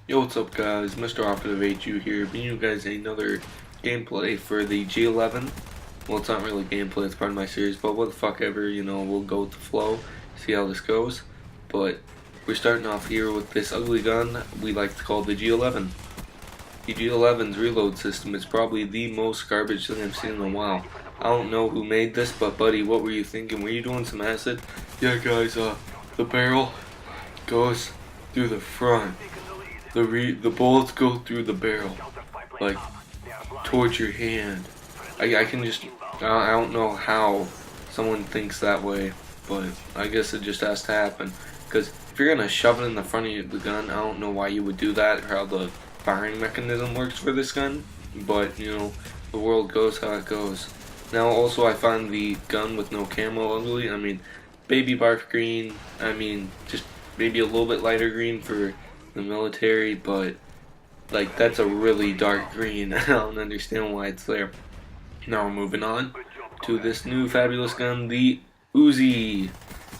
Yo, what's up guys, Mr. Operative HU here, bringing you guys another gameplay for the G11. Well, it's not really gameplay, it's part of my series, but what the fuck ever, we'll go with the flow, see how this goes. But we're starting off here with this ugly gun we like to call the G11. The G11's reload system is probably the most garbage thing I've seen in a while. I don't know who made this, but buddy, what were you thinking? Were you doing some acid? Yeah guys, the barrel goes through the front. The bullets go through the barrel, like, towards your hand. I can just, I don't know how someone thinks that way, but I guess it just has to happen. Because if you're gonna shove it in the front of the gun, I don't know why you would do that, or how the firing mechanism works for this gun, but, the world goes how it goes. Now, also, I find the gun with no camo ugly. I mean, baby bark green, just maybe a little bit lighter green for the military, but like that's a really dark green. I don't understand why it's there. Now we're moving on to this new fabulous gun, the Uzi.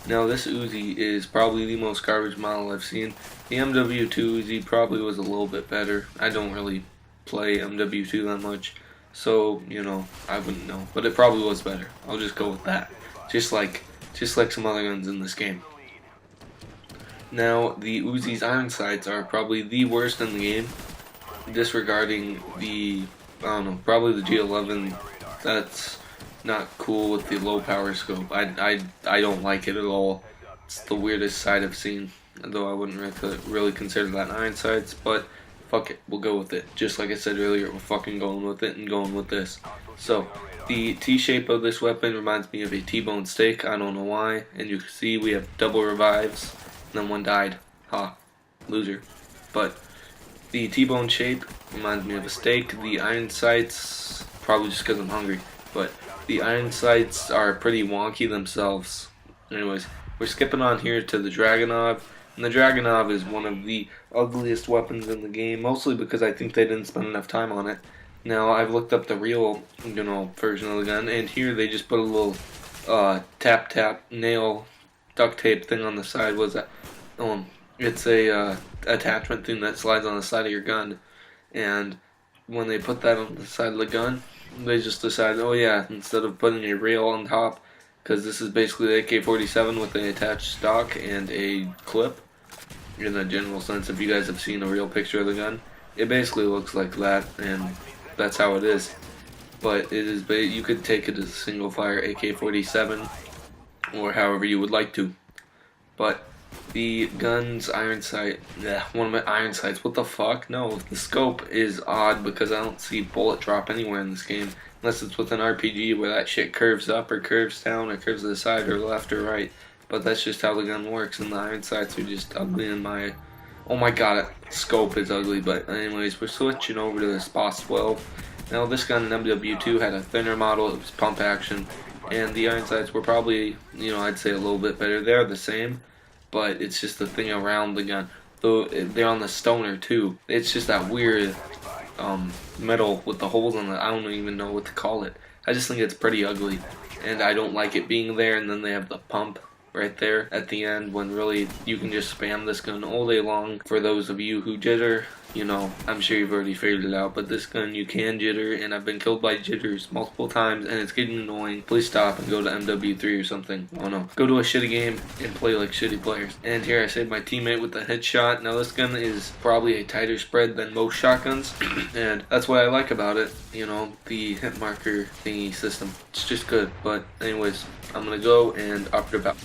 Now this Uzi is probably the most garbage model I've seen. The MW2 Uzi probably was a little bit better. I don't really play MW2 that much, so I wouldn't know, but it probably was better. I'll just go with that. Just like some other guns in this game. Now, the Uzi's iron sights are probably the worst in the game, disregarding the, probably the G11. That's not cool with the low power scope. I don't like it at all. It's the weirdest sight I've seen, though I wouldn't really consider that iron sights, but fuck it, we'll go with it. Just like I said earlier, we're fucking going with it and going with this. So, the T-shape of this weapon reminds me of a T-bone steak. I don't know why, and you can see we have double revives. And then one died. Ha. Loser. But the T-bone shape reminds me of a steak. The iron sights, probably just because I'm hungry, but the iron sights are pretty wonky themselves. Anyways, we're skipping on here to the Dragunov. And the Dragunov is one of the ugliest weapons in the game, mostly because I think they didn't spend enough time on it. Now, I've looked up the real, version of the gun, and here they just put a little tap nail duct tape thing on the side. Was that? It's a attachment thing that slides on the side of your gun, and when they put that on the side of the gun, they just decided, oh yeah, instead of putting a rail on top, because this is basically the AK-47 with an attached stock and a clip. In a general sense, if you guys have seen a real picture of the gun, it basically looks like that, and that's how it is. But it is, you could take it as a single fire AK-47, or however you would like to. But the gun's iron sight, one of my iron sights, what the fuck? No, the scope is odd because I don't see bullet drop anywhere in this game, unless it's with an RPG where that shit curves up or curves down or curves to the side or left or right. But that's just how the gun works, and the iron sights are just ugly in my, oh my god, scope is ugly. But anyways, we're switching over to this Boss 12. Now this gun in MW2 had a thinner model, it was pump action, and the iron sights were probably, I'd say a little bit better. They're the same, but it's just the thing around the gun. Though they're on the stoner too. It's just that weird metal with the holes in it. I don't even know what to call it. I just think it's pretty ugly, and I don't like it being there. And then they have the pump right there at the end, when really you can just spam this gun all day long. For those of you who jitter, I'm sure you've already figured it out, but this gun you can jitter, and I've been killed by jitters multiple times, and it's getting annoying. Please stop and go to MW3 or something. Oh no. Go to a shitty game and play like shitty players. And here I saved my teammate with the headshot. Now this gun is probably a tighter spread than most shotguns, and that's what I like about it, the hit marker thingy system. It's just good. But anyways, I'm gonna go and up it about.